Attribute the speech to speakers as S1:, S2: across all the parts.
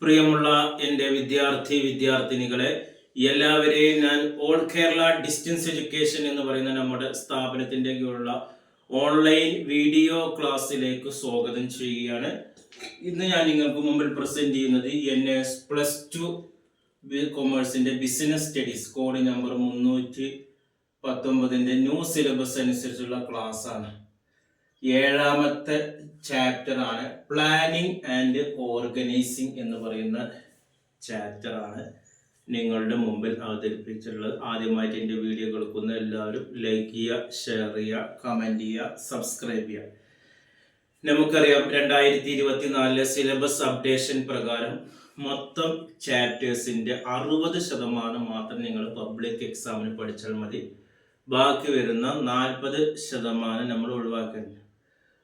S1: പ്രിയമുള്ള എൻ്റെ വിദ്യാർത്ഥിനികളെ എല്ലാവരെയും ഞാൻ ഓൾ കേരള ഡിസ്റ്റൻസ് എഡ്യൂക്കേഷൻ എന്ന് പറയുന്ന നമ്മുടെ സ്ഥാപനത്തിൻ്റെ കീഴിലുള്ള ഓൺലൈൻ വീഡിയോ ക്ലാസ്സിലേക്ക് സ്വാഗതം ചെയ്യുകയാണ്. ഇന്ന് ഞാൻ നിങ്ങൾക്ക് മുമ്പിൽ പ്രസന്റ് ചെയ്യുന്നത് NS+2 കൊമേഴ്സിന്റെ business studies code number 319 new syllabus അനുസരിച്ചുള്ള ക്ലാസ് ആണ്. 7ാമത്തെ ചാപ്റ്റർ ആണ് പ്ലാനിങ് ആൻഡ് ഓർഗനൈസിങ് എന്ന് പറയുന്ന ചാപ്റ്റർ ആണ് നിങ്ങളുടെ മുമ്പിൽ അവതരിപ്പിച്ചിട്ടുള്ളത്. ആദ്യമായിട്ട് എൻ്റെ വീഡിയോ കേൾക്കുന്ന എല്ലാവരും ലൈക്ക് ചെയ്യുക, ഷെയർ ചെയ്യുക, കമൻറ്റ് ചെയ്യുക, സബ്സ്ക്രൈബ് ചെയ്യുക. നമുക്കറിയാം 2024 സിലബസ് അപ്ഡേഷൻ പ്രകാരം മൊത്തം ചാപ്റ്റേഴ്സിൻ്റെ 60% മാത്രം നിങ്ങൾ പബ്ലിക് എക്സാമിന് പഠിച്ചാൽ മതി. ബാക്കി വരുന്ന 40% നമ്മൾ ഒഴിവാക്കേണ്ടത്.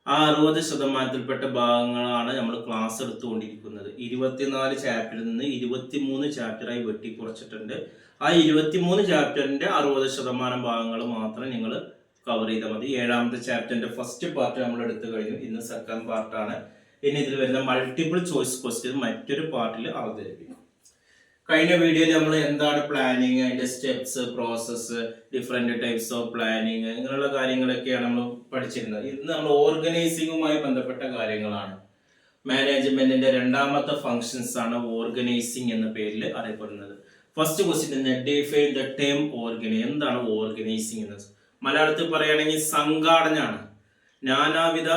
S1: ആ 60%ത്തിൽപ്പെട്ട ഭാഗങ്ങളാണ് നമ്മൾ ക്ലാസ് എടുത്തുകൊണ്ടിരിക്കുന്നത്. 24 ചാപ്റ്ററിൽ നിന്ന് 23 ചാപ്റ്ററായി വെട്ടിക്കുറച്ചിട്ടുണ്ട്. ആ 23 ചാപ്റ്ററിന്റെ 60% ഭാഗങ്ങൾ മാത്രം നിങ്ങൾ കവർ ചെയ്താൽ മതി. 7ാമത്തെ ചാപ്റ്ററിന്റെ ഫസ്റ്റ് പാർട്ട് നമ്മൾ എടുത്തു കഴിഞ്ഞു. ഇന്ന് സെക്കൻഡ് പാർട്ടാണ്. ഇനി ഇതിൽ വരുന്ന മൾട്ടിപ്പിൾ ചോയ്സ് ക്വസ്റ്റ്യൻ മറ്റൊരു പാർട്ടിൽ അവതരിപ്പിക്കും. കഴിഞ്ഞ വീഡിയോയിൽ നമ്മൾ എന്താണ് പ്ലാനിങ്, അതിന്റെ steps, process, different types of planning, ഇങ്ങനെയുള്ള കാര്യങ്ങളൊക്കെയാണ് നമ്മൾ പഠിച്ചിരുന്നത്. ഇന്ന് നമ്മൾ ഓർഗനൈസിങ്ങുമായി ബന്ധപ്പെട്ട കാര്യങ്ങളാണ്. മാനേജ്മെന്റിന്റെ 2ാമത്തെ ഫങ്ഷൻസ് ആണ് ഓർഗനൈസിങ് എന്ന പേരിൽ അറിയപ്പെടുന്നത്. First question define the term organise. എന്താണ് ഓർഗനൈസിങ് എന്നത്? മലയാളത്തിൽ പറയുകയാണെങ്കിൽ സംഘാടനയാണ്. നാനാവിധ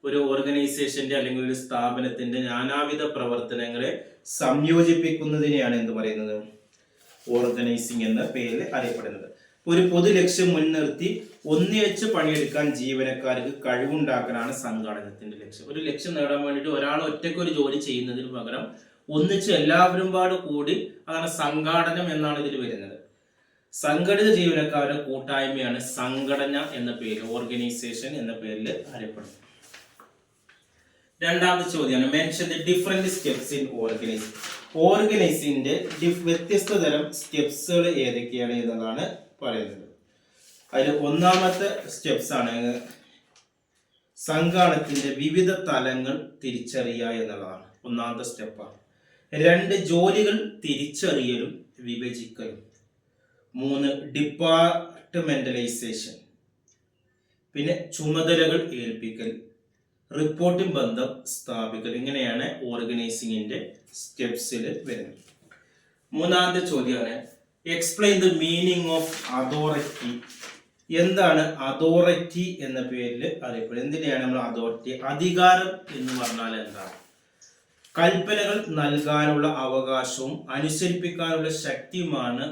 S1: ഒരു ഓർഗനൈസേഷന്റെ അല്ലെങ്കിൽ ഒരു സ്ഥാപനത്തിന്റെ നാനാവിധ പ്രവർത്തനങ്ങളെ സംയോജിപ്പിക്കുന്നതിനെയാണ് എന്ത് പറയുന്നത്? ഓർഗനൈസിങ് എന്ന പേരിൽ അറിയപ്പെടുന്നത്. ഒരു പൊതു ലക്ഷ്യം മുൻനിർത്തി ഒന്നിച്ച് പണിയെടുക്കാൻ ജീവനക്കാർക്ക് കഴിവുണ്ടാക്കാനാണ് സംഘാടനത്തിന്റെ ലക്ഷ്യം. ഒരു ലക്ഷ്യം നേടാൻ വേണ്ടിയിട്ട് ഒരാൾ ഒറ്റയ്ക്ക് ഒരു ജോലി ചെയ്യുന്നതിന് പകരം ഒന്നിച്ച് എല്ലാവരും കൂടി അതാണ് സംഘാടനം എന്നാണ് ഇതിൽ വരുന്നത്. സംഘടിത ജീവനക്കാരുടെ കൂട്ടായ്മയാണ് സംഘടന എന്ന പേരിൽ, ഓർഗനൈസേഷൻ എന്ന പേരിൽ അറിയപ്പെടുന്നത്. 2ാമത്തെ ചോദ്യമാണ് mention the different steps in organising. ഓർഗനൈസിംഗിന്റെ വ്യത്യസ്ത തരം സ്റ്റെപ്സുകൾ ഏതൊക്കെയാണ് എന്നതാണ് പറയുന്നത്. അതിൽ 1ാമത്തെ സ്റ്റെപ്സ് ആണ് സംഘാടനത്തിന്റെ വിവിധ തലങ്ങൾ തിരിച്ചറിയുക എന്നുള്ളതാണ്. 1ാമത്തെ സ്റ്റെപ്പാണ്. 2 ജോലികൾ തിരിച്ചറിയലും വിഭജിക്കലും. 3 ഡിപ്പാർട്ട്മെന്റലൈസേഷൻ. പിന്നെ ചുമതലകൾ ഏൽപ്പിക്കൽ, റിപ്പോർട്ടിംഗ് ബന്ധം സ്ഥാപിക്കൽ. ഇങ്ങനെയാണ് ഓർഗനൈസിംഗിന്റെ സ്റ്റെപ്സിൽ വരുന്നത്. 3ാമത്തെ ചോദ്യമാണ് explain the meaning of authority. എന്താണ് അതോറിറ്റി എന്ന പേരിൽ അറിയപ്പെടുന്നത്? എന്തിനാണ് നമ്മൾ അതോറിറ്റി? അധികാരം എന്ന് പറഞ്ഞാൽ എന്താണ്? കൽപ്പനകൾ നൽകാനുള്ള അവകാശവും അനുസരിപ്പിക്കാനുള്ള ശക്തിയുമാണ്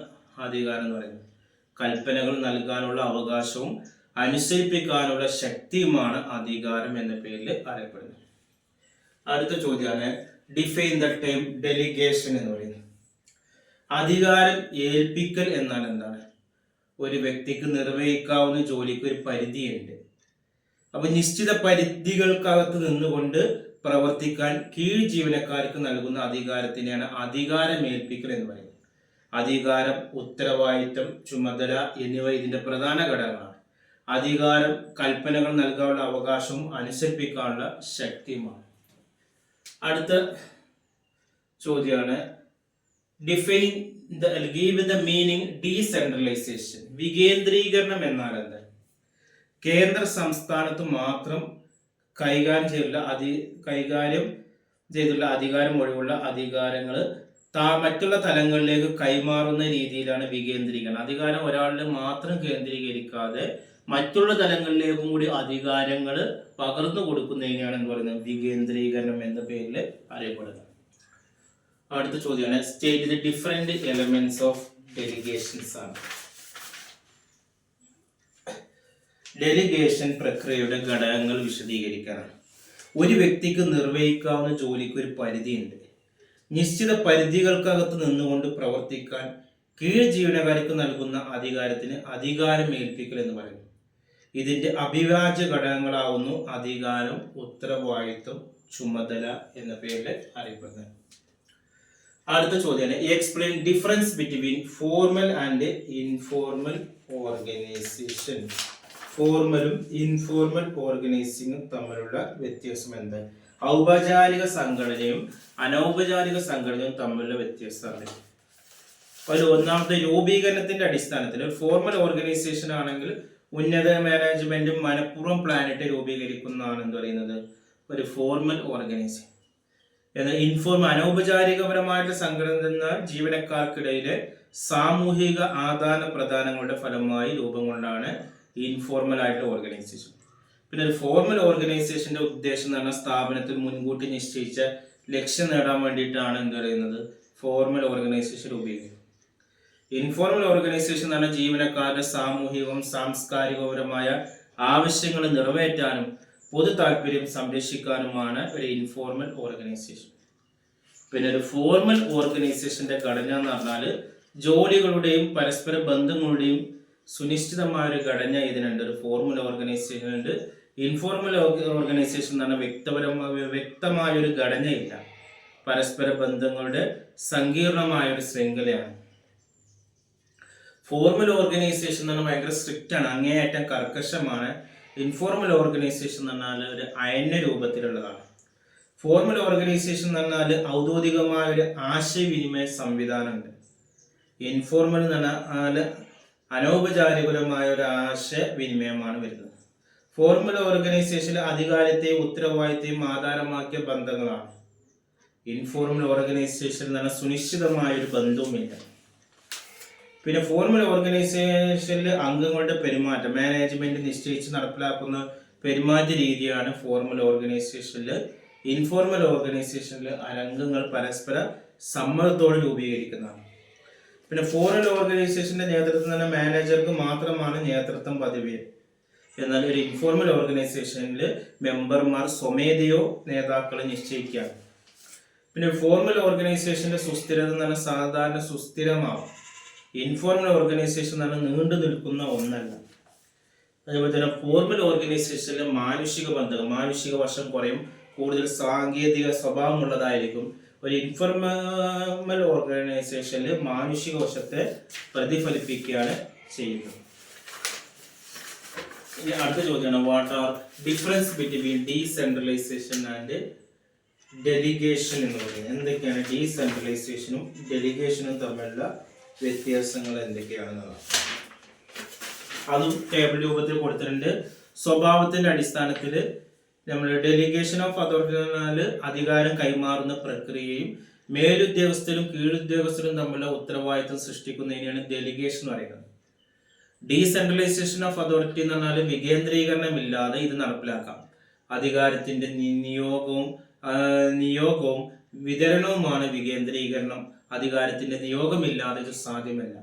S1: അധികാരം എന്ന് പറയുന്നത്. കൽപ്പനകൾ നൽകാനുള്ള അവകാശവും അനുസരിപ്പിക്കാനുള്ള ശക്തിയുമാണ് അധികാരം എന്ന പേരിൽ അറിയപ്പെടുന്നത്. അടുത്ത ചോദ്യമാണ് ഡിഫൈൻ ദ ടേം ഡെലിഗേഷൻ എന്ന് പറയുന്നത്. അധികാരം ഏൽപ്പിക്കൽ എന്നാൽ എന്താണ്? ഒരു വ്യക്തിക്ക് നിർവഹിക്കാവുന്ന ജോലിക്ക് ഒരു പരിധിയുണ്ട്. അപ്പൊ നിശ്ചിത പരിധികൾക്കകത്ത് നിന്നുകൊണ്ട് പ്രവർത്തിക്കാൻ കീഴ് ജീവനക്കാർക്ക് നൽകുന്ന അധികാരത്തിനെയാണ് അധികാരം ഏൽപ്പിക്കൽ എന്ന് പറയുന്നത്. അധികാരം, ഉത്തരവാദിത്തം, ചുമതല എന്നിവ ഇതിന്റെ പ്രധാന ഘടകങ്ങളാണ്. അധികാരം കൽപ്പനകൾ നൽകാനുള്ള അവകാശവും അനുസരിപ്പിക്കാനുള്ള ശക്തിയുമാണ്. അടുത്ത ചോദ്യമാണ് define give the meaning decentralisation. വികേന്ദ്രീകരണം എന്നാൽ എന്ത്? കേന്ദ്ര സംസ്ഥാനത്ത് മാത്രം കൈകാര്യം ചെയ്തുള്ള അധികാരം ഒഴിവുള്ള അധികാരങ്ങൾ മറ്റുള്ള തലങ്ങളിലേക്ക് കൈമാറുന്ന രീതിയിലാണ് വികേന്ദ്രീകരണം. അധികാരം ഒരാളിൽ മാത്രം കേന്ദ്രീകരിക്കാതെ മറ്റുള്ള തലങ്ങളിലേക്കും കൂടി അധികാരങ്ങൾ പകർന്നു കൊടുക്കുന്നതിനെയാണ് എന്ന് പറയുന്നത് വികേന്ദ്രീകരണം എന്ന പേരിൽ അറിയപ്പെടുന്നത്. അടുത്ത ചോദ്യമാണ് state the different elements of delegations ആണ്. ഡെലിഗേഷൻ പ്രക്രിയയുടെ ഘടകങ്ങൾ വിശദീകരിക്കാനാണ്. ഒരു വ്യക്തിക്ക് നിർവഹിക്കാവുന്ന ജോലിക്ക് ഒരു പരിധിയുണ്ട്. നിശ്ചിത പരിധികൾക്കകത്ത് നിന്നുകൊണ്ട് പ്രവർത്തിക്കാൻ കീഴ് ജീവനക്കാർക്ക് നൽകുന്ന അധികാരത്തിന് അധികാരം ഏൽപ്പിക്കൽ എന്ന് പറയുന്നു. ഇതിന്റെ അവിഭാജ്യ ഘടകങ്ങളാവുന്നു അധികാരം, ഉത്തരവാദിത്വം, ചുമതല എന്ന പേരിൽ അറിയപ്പെടുന്നത്. അടുത്ത ചോദ്യമാണ് explain difference between formal and informal organisation. ഫോർമലും ഇൻഫോർമൽ ഓർഗനൈസിങ്ങും തമ്മിലുള്ള വ്യത്യാസം എന്താണ്? ഔപചാരിക സംഘടനയും അനൗപചാരിക സംഘടനയും തമ്മിലുള്ള വ്യത്യാസമാണ്. ഒരു ഒന്നാമത്തെ രൂപീകരണത്തിന്റെ അടിസ്ഥാനത്തിൽ ഒരു ഫോർമൽ ഓർഗനൈസേഷൻ ആണെങ്കിൽ ഉന്നത മാനേജ്മെന്റും മനഃപൂർവ്വം പ്ലാനിട്ട് രൂപീകരിക്കുന്നതാണ് എന്ന് പറയുന്നത് ഒരു ഫോർമൽ ഓർഗനൈസേഷൻ. എന്നാൽ അനൗപചാരികപരമായിട്ട് സംഘടന ജീവനക്കാർക്കിടയിലെ സാമൂഹിക ആദാന പ്രദാനങ്ങളുടെ ഫലമായി രൂപം കൊണ്ടാണ് ഇൻഫോർമൽ ആയിട്ടുള്ള ഓർഗനൈസേഷൻ. പിന്നെ ഒരു ഫോർമൽ ഓർഗനൈസേഷന്റെ ഉദ്ദേശം എന്ന് പറഞ്ഞാൽ സ്ഥാപനത്തിൽ മുൻകൂട്ടി നിശ്ചയിച്ച ലക്ഷ്യം നേടാൻ വേണ്ടിയിട്ടാണ് എന്ത് പറയുന്നത് ഫോർമൽ ഓർഗനൈസേഷൻ രൂപീകരിക്കുന്നത്. ഇൻഫോർമൽ ഓർഗനൈസേഷൻ എന്ന് പറഞ്ഞാൽ ജീവനക്കാരുടെ സാമൂഹികവും സാംസ്കാരികപരമായ ആവശ്യങ്ങൾ നിറവേറ്റാനും പൊതു താല്പര്യം സംരക്ഷിക്കാനുമാണ് ഒരു ഇൻഫോർമൽ ഓർഗനൈസേഷൻ. പിന്നെ ഒരു ഫോർമൽ ഓർഗനൈസേഷന്റെ ഘടന എന്ന് പറഞ്ഞാൽ ജോലികളുടെയും പരസ്പര ബന്ധങ്ങളുടെയും സുനിശ്ചിതമായ ഒരു ഘടന ഇതിനുണ്ട്. ഒരു ഫോർമൽ ഓർഗനൈസേഷൻ ഉണ്ട്. ഇൻഫോർമൽ ഓർഗനൈസേഷൻ എന്ന് പറഞ്ഞാൽ വ്യക്തമായ ഒരു ഘടനയില്ല, പരസ്പര ബന്ധങ്ങളുടെ സങ്കീർണമായ ഒരു ശൃംഖലയാണ്. ഫോർമൽ ഓർഗനൈസേഷൻ എന്ന് പറഞ്ഞാൽ ഭയങ്കര സ്ട്രിക്റ്റ് ആണ്, അങ്ങേയറ്റം കർക്കശമാണ്. ഇൻഫോർമൽ ഓർഗനൈസേഷൻ എന്ന് പറഞ്ഞാൽ ഒരു അയഞ്ഞ രൂപത്തിലുള്ളതാണ്. ഫോർമൽ ഓർഗനൈസേഷൻ എന്ന് പറഞ്ഞാൽ ഔദ്യോഗികമായ ഒരു ആശയവിനിമയ സംവിധാനമുണ്ട്. ഇൻഫോർമൽ എന്ന് പറഞ്ഞാൽ അനൗപചാരികപരമായ ഒരു ആശയവിനിമയമാണ് വരുന്നത്. ഫോർമൽ ഓർഗനൈസേഷനിൽ അധികാരത്തെയും ഉത്തരവാദിത്തെയും ആധാരമാക്കിയ ബന്ധങ്ങളാണ്. ഇൻഫോർമൽ ഓർഗനൈസേഷൻ എന്ന് പറഞ്ഞാൽ സുനിശ്ചിതമായ ഒരു ബന്ധവുമില്ല. പിന്നെ ഫോർമൽ ഓർഗനൈസേഷനിൽ അംഗങ്ങളുടെ പെരുമാറ്റം മാനേജ്മെന്റ് നിശ്ചയിച്ച് നടപ്പിലാക്കുന്ന പെരുമാറ്റ രീതിയാണ് ഫോർമൽ ഓർഗനൈസേഷനിൽ. ഇൻഫോർമൽ ഓർഗനൈസേഷനിൽ അംഗങ്ങൾ പരസ്പര സമ്മതത്തോടെ രൂപീകരിക്കുന്നതാണ്. പിന്നെ ഫോർമൽ ഓർഗനൈസേഷന്റെ നേതൃത്വം തന്നെ മാനേജർക്ക് മാത്രമാണ് നേതൃത്വം പദവി. എന്നാൽ ഒരു ഇൻഫോർമൽ ഓർഗനൈസേഷനിൽ മെമ്പർമാർ സ്വമേധയോ നേതാക്കളെ നിശ്ചയിക്കുകയാണ്. പിന്നെ ഫോർമൽ ഓർഗനൈസേഷന്റെ സുസ്ഥിരത എന്ന് പറഞ്ഞാൽ സാധാരണ സുസ്ഥിരമാവും. ഇൻഫോർമൽ ഓർഗനൈസേഷൻ എന്ന് പറഞ്ഞാൽ നീണ്ടു നിൽക്കുന്ന ഒന്നല്ല. അതേപോലെ തന്നെ ഫോർമൽ ഓർഗനൈസേഷനിലെ മാനുഷിക വശം കുറയും, കൂടുതൽ സാങ്കേതിക സ്വഭാവമുള്ളതായിരിക്കും. ഒരു ഇൻഫോർമൽ ഓർഗനൈസേഷനിൽ മാനുഷിക വശത്തെ പ്രതിഫലിപ്പിക്കുകയാണ് ചെയ്യുന്നത്. ഇനി അടുത്ത ചോദ്യമാണ്, what are difference between decentralisation and delegation എന്ന് പറയുന്നത്. എന്തൊക്കെയാണ് ഡീസെൻട്രലൈസേഷനും ഡെലിഗേഷനും തമ്മിലുള്ള വ്യത്യാസങ്ങൾ എന്തൊക്കെയാണെന്നുള്ളത് അതും ടേബിൾ രൂപത്തിൽ കൊടുത്തിട്ടുണ്ട്. സ്വഭാവത്തിന്റെ അടിസ്ഥാനത്തിൽ നമ്മൾ ഡെലിഗേഷൻ ഓഫ് അതോറിറ്റി എന്നാൽ അധികാരം കൈമാറുന്ന പ്രക്രിയയും മേലുദ്യോഗസ്ഥരും കീഴുദ്യോഗസ്ഥരും തമ്മിലുള്ള ഉത്തരവാദിത്വം സൃഷ്ടിക്കുന്നതിനെയാണ് ഡെലിഗേഷൻ എന്ന് പറയുന്നത്. ഡീസെൻട്രലൈസേഷൻ ഓഫ് അതോറിറ്റി എന്ന് പറഞ്ഞാൽ വികേന്ദ്രീകരണമില്ലാതെ ഇത് നടപ്പിലാക്കാം. അധികാരത്തിന്റെ നിയോഗവും വിതരണവുമാണ് വികേന്ദ്രീകരണം. അധികാരത്തിന്റെ നിയോഗമില്ലാതെ ഇത് സാധ്യമല്ല.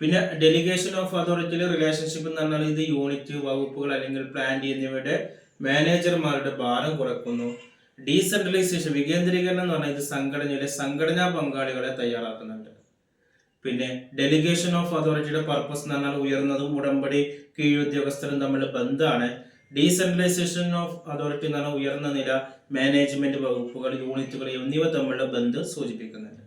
S1: പിന്നെ ഡെലിഗേഷൻ ഓഫ് അതോറിറ്റിയിലെ റിലേഷൻഷിപ്പ് എന്ന് പറഞ്ഞാൽ ഇത് യൂണിറ്റ്, വകുപ്പുകൾ അല്ലെങ്കിൽ പ്ലാന്റ് എന്നിവയുടെ മാനേജർമാരുടെ ഭാരം കുറയ്ക്കുന്നു. ഡീസെൻട്രലൈസേഷൻ വികേന്ദ്രീകരണം എന്ന് പറഞ്ഞാൽ ഇത് സംഘടനയിലെ സംഘടനാ പങ്കാളികളെ തയ്യാറാക്കുന്നുണ്ട്. പിന്നെ ഡെലിഗേഷൻ ഓഫ് അതോറിറ്റിയുടെ പർപ്പസ് എന്ന് പറഞ്ഞാൽ ഉയർന്നതും ഉടമ്പടി കീഴുദ്യോഗസ്ഥരും തമ്മിലുള്ള ബന്ധമാണ്. ഡീസെൻട്രലൈസേഷൻ ഓഫ് അതോറിറ്റി എന്ന് പറഞ്ഞാൽ ഉയർന്ന നില, മാനേജ്മെന്റ് വകുപ്പുകൾ, യൂണിറ്റുകൾ എന്നിവ തമ്മിലുള്ള ബന്ധം സൂചിപ്പിക്കുന്നുണ്ട്.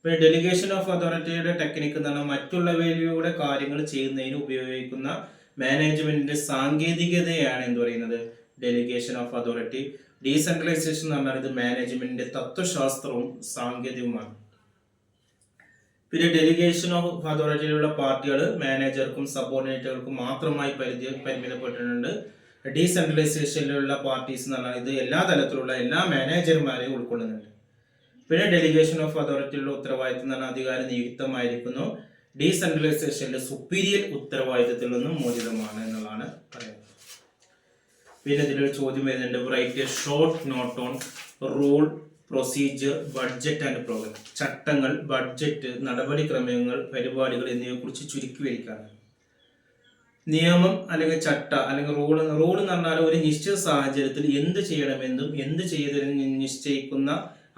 S1: പിന്നെ ഡെലിഗേഷൻ ഓഫ് അതോറിറ്റിയുടെ ടെക്നിക്ക് എന്ന് പറഞ്ഞാൽ മറ്റുള്ളവയിലൂടെ കാര്യങ്ങൾ ചെയ്യുന്നതിന് ഉപയോഗിക്കുന്ന മാനേജ്മെന്റിന്റെ സാങ്കേതികതയാണ് എന്ന് പറയുന്നത് ഡെലിഗേഷൻ ഓഫ് അതോറിറ്റി. ഡീസെൻട്രലൈസേഷൻ എന്ന് പറഞ്ഞാൽ ഇത് മാനേജ്മെന്റിന്റെ തത്വശാസ്ത്രവും സാങ്കേതികവുമാണ്. പിന്നെ ഡെലിഗേഷൻ ഓഫ് അതോറിറ്റിയിലുള്ള പാർട്ടികൾ മാനേജർക്കും സബോർഡിനേറ്റുകൾക്കും മാത്രമായി പരിമിതപ്പെട്ടിട്ടുണ്ട്. ഡീസെൻട്രലൈസേഷനിലുള്ള പാർട്ടീസ് എന്ന് പറഞ്ഞാൽ ഇത് എല്ലാ തലത്തിലുള്ള എല്ലാ മാനേജർമാരെയും ഉൾക്കൊള്ളുന്നുണ്ട്. പിന്നെ ഡെലിഗേഷൻ ഓഫ് അതോറിറ്റിയിലുള്ള ഉത്തരവാദിത്തം എന്ന് പറഞ്ഞാൽ അധികാരം നിയുക്തമായിരിക്കുന്നു. ഡീസെൻട്രലൈസേഷനിലെ സുപ്പീരിയർ ഉത്തരവാദിത്തത്തിൽ നിന്നും മോചിതമാണ് എന്നുള്ളതാണ് പറയുന്നത്. പിന്നെ ഇതിലൊരു ചോദ്യം വരുന്നുണ്ട്, write a short note on rule, procedure, budget and program. ചട്ടങ്ങൾ, ബഡ്ജറ്റ്, നടപടിക്രമങ്ങൾ, പരിപാടികൾ എന്നിവയെ കുറിച്ച് ചുരുക്കി വരിക്കാണ്. നിയമം അല്ലെങ്കിൽ ചട്ട അല്ലെങ്കിൽ റൂൾ എന്ന് പറഞ്ഞാൽ ഒരു നിശ്ചിത സാഹചര്യത്തിൽ എന്ത് ചെയ്യണമെന്നും എന്ത് ചെയ്തതിനും നിശ്ചയിക്കുന്ന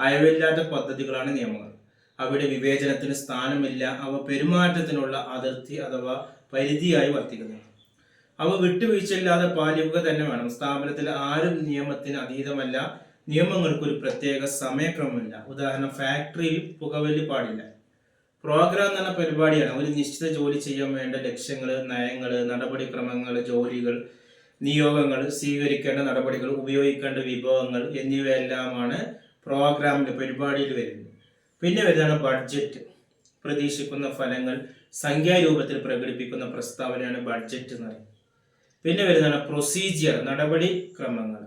S1: അയവില്ലാത്ത പദ്ധതികളാണ് നിയമങ്ങൾ. അവിടെ വിവേചനത്തിന് സ്ഥാനമില്ല. അവ പെരുമാറ്റത്തിനുള്ള അതിർത്തി അഥവാ പരിധിയായി വർത്തിക്കുന്നു. അവ വിട്ടുവീഴ്ചയില്ലാതെ പാലിക്കുക തന്നെ വേണം. സ്ഥാപനത്തിൽ ആരും നിയമത്തിന് അതീതമല്ല. നിയമങ്ങൾക്കൊരു പ്രത്യേക സമയക്രമമില്ല. ഉദാഹരണം, ഫാക്ടറിയിൽ പുകവലി പാടില്ല. പ്രോഗ്രാം എന്ന് പറഞ്ഞ പരിപാടിയാണ്. ഒരു നിശ്ചിത ജോലി ചെയ്യാൻ വേണ്ട ലക്ഷ്യങ്ങൾ, നയങ്ങൾ, നടപടിക്രമങ്ങൾ, ജോലികൾ, നിയോഗങ്ങൾ, സ്വീകരിക്കേണ്ട നടപടികൾ, ഉപയോഗിക്കേണ്ട വിഭവങ്ങൾ എന്നിവയെല്ലാമാണ് പ്രോഗ്രാമിന്റെ പരിപാടിയിൽ വരുന്നത്. പിന്നെ വരുന്നതാണ് ബഡ്ജറ്റ്. പ്രതീക്ഷിക്കുന്ന ഫലങ്ങൾ സംഖ്യാരൂപത്തിൽ പ്രകടിപ്പിക്കുന്ന പ്രസ്താവനയാണ് ബഡ്ജറ്റ് എന്ന് പറയുന്നത്. പിന്നെ വരുന്നതാണ് പ്രൊസീജിയർ, നടപടിക്രമങ്ങൾ.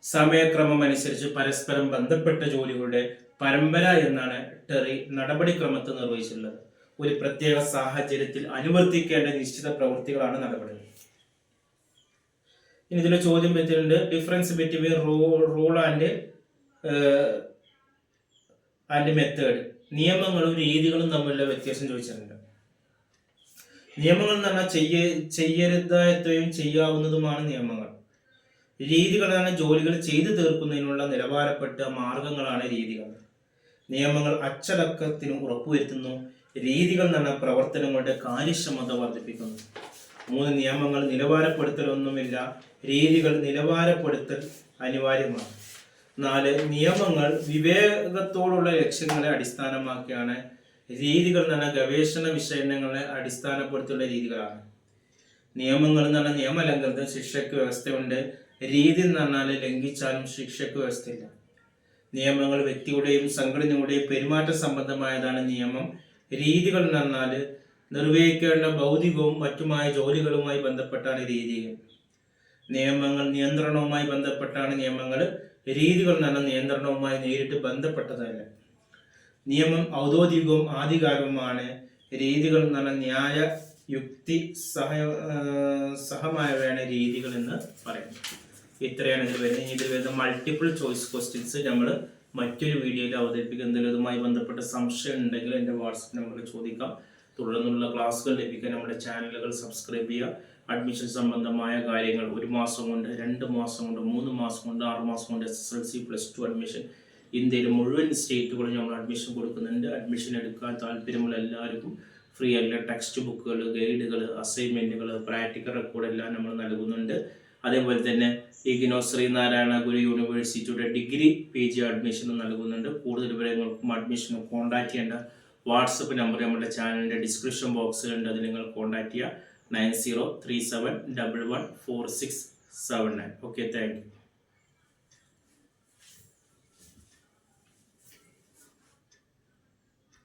S1: സമയക്രമം അനുസരിച്ച് പരസ്പരം ബന്ധപ്പെട്ട ജോലികളുടെ പരമ്പര എന്നാണ് ടെറി നടപടിക്രമത്തെ നിർവഹിച്ചിട്ടുള്ളത്. ഒരു പ്രത്യേക സാഹചര്യത്തിൽ അനുവർത്തിക്കേണ്ട നിശ്ചിത പ്രവൃത്തികളാണ് നടപടികൾ. ഇനി ഇതിലെ ചോദ്യം വെച്ചിട്ടുണ്ട്, difference between rule and method. നിയമങ്ങളും രീതികളും തമ്മിലുള്ള വ്യത്യാസം ചോദിച്ചിട്ടുണ്ട്. നിയമങ്ങൾ എന്ന് പറഞ്ഞാൽ ചെയ്യരുതാത്തതും ചെയ്യാവുന്നതുമാണ് നിയമങ്ങൾ. രീതികൾ എന്ന് പറഞ്ഞാൽ ജോലികൾ ചെയ്തു തീർക്കുന്നതിനുള്ള നിലവാരപ്പെട്ട മാർഗങ്ങളാണ് രീതികൾ. നിയമങ്ങൾ അച്ചടക്കത്തിന് ഉറപ്പുവരുത്തുന്നു. രീതികൾ എന്ന് പറഞ്ഞാൽ പ്രവർത്തനങ്ങളുടെ കാര്യക്ഷമത വർദ്ധിപ്പിക്കുന്നു. 3 നിയമങ്ങൾ നിലവാരപ്പെടുത്തലൊന്നുമില്ല, രീതികൾ നിലവാരപ്പെടുത്തൽ അനിവാര്യമാണ്. 4 നിയമങ്ങൾ വിവേകത്തോടുള്ള ലക്ഷ്യങ്ങളെ അടിസ്ഥാനമാക്കിയാണ്. രീതികൾ എന്ന് പറഞ്ഞാൽ ഗവേഷണ വിഷയങ്ങളെ അടിസ്ഥാനപ്പെടുത്തിയുള്ള രീതികളാണ്. നിയമങ്ങൾ എന്ന് പറഞ്ഞാൽ നിയമലംഘനത്തിന് ശിക്ഷയ്ക്ക് വ്യവസ്ഥയുണ്ട്. രീതി എന്ന് പറഞ്ഞാൽ ലംഘിച്ചാലും ശിക്ഷയ്ക്ക് വ്യവസ്ഥയില്ല. നിയമങ്ങൾ വ്യക്തിയുടെയും സംഘടനയുടെയും പെരുമാറ്റ സംബന്ധമായതാണ് നിയമം. രീതികൾ എന്ന് പറഞ്ഞാൽ നിർവഹിക്കേണ്ട ഭൗതികവും മറ്റുമായ ജോലികളുമായി ബന്ധപ്പെട്ടാണ് രീതികൾ. നിയമങ്ങൾ നിയന്ത്രണവുമായി ബന്ധപ്പെട്ടാണ് നിയമങ്ങൾ. രീതികൾ എന്ന് പറഞ്ഞാൽ നിയന്ത്രണവുമായി നേരിട്ട് ബന്ധപ്പെട്ടതല്ല. നിയമം ഔദ്യോഗികവും ആധികാരികവുമാണ്. രീതികൾ എന്ന് പറഞ്ഞാൽ ന്യായ, യുക്തി സഹമായവയാണ് രീതികൾ എന്ന് പറയുന്നത്. ഇത്രയാണ് ഇതിൽ വരുന്നത്. ഇതിൽ വരുന്ന മൾട്ടിപ്പിൾ ചോയ്സ് ക്വസ്റ്റ്യൻസ് നമ്മൾ മറ്റൊരു വീഡിയോയിൽ അവതരിപ്പിക്കുന്നതിൽ ഇതുമായി ബന്ധപ്പെട്ട സംശയം ഉണ്ടെങ്കിൽ എൻ്റെ വാട്സപ്പ് നമ്പറിൽ ചോദിക്കാം. തുടർന്നുള്ള ക്ലാസ്സുകൾ ലഭിക്കാൻ നമ്മുടെ ചാനലുകൾ സബ്സ്ക്രൈബ് ചെയ്യുക. അഡ്മിഷൻ സംബന്ധമായ കാര്യങ്ങൾ 1 മാസം കൊണ്ട്, 2 മാസം കൊണ്ട്, 3 മാസം കൊണ്ട്, 6 മാസം കൊണ്ട് SSLC +2 അഡ്മിഷൻ ഇന്ത്യയിലെ മുഴുവൻ സ്റ്റേറ്റുകളും നമ്മൾ അഡ്മിഷൻ കൊടുക്കുന്നുണ്ട്. അഡ്മിഷൻ എടുക്കാൻ താല്പര്യമുള്ള എല്ലാവർക്കും ഫ്രീ ആയിട്ടുള്ള ടെക്സ്റ്റ് ബുക്കുകൾ, ഗൈഡുകൾ, അസൈൻമെൻറ്റുകൾ, പ്രാക്ടിക്കൽ റെക്കോർഡ് എല്ലാം നമ്മൾ നൽകുന്നുണ്ട്. അതേപോലെ തന്നെ ഇഗ്നോ ശ്രീനാരായണ ഗുരു യൂണിവേഴ്സിറ്റിയുടെ ഡിഗ്രി PG അഡ്മിഷനും നൽകുന്നുണ്ട്. കൂടുതൽ വിവരങ്ങൾക്കും അഡ്മിഷനും കോൺടാക്ട് ചെയ്യേണ്ട വാട്സപ്പ് നമ്പർ നമ്മുടെ ചാനലിൻ്റെ ഡിസ്ക്രിപ്ഷൻ ബോക്സിലുണ്ട്. അതിൽ നിങ്ങൾ കോൺടാക്ട് ചെയ്യുക. 9037114679. Okay, thank you.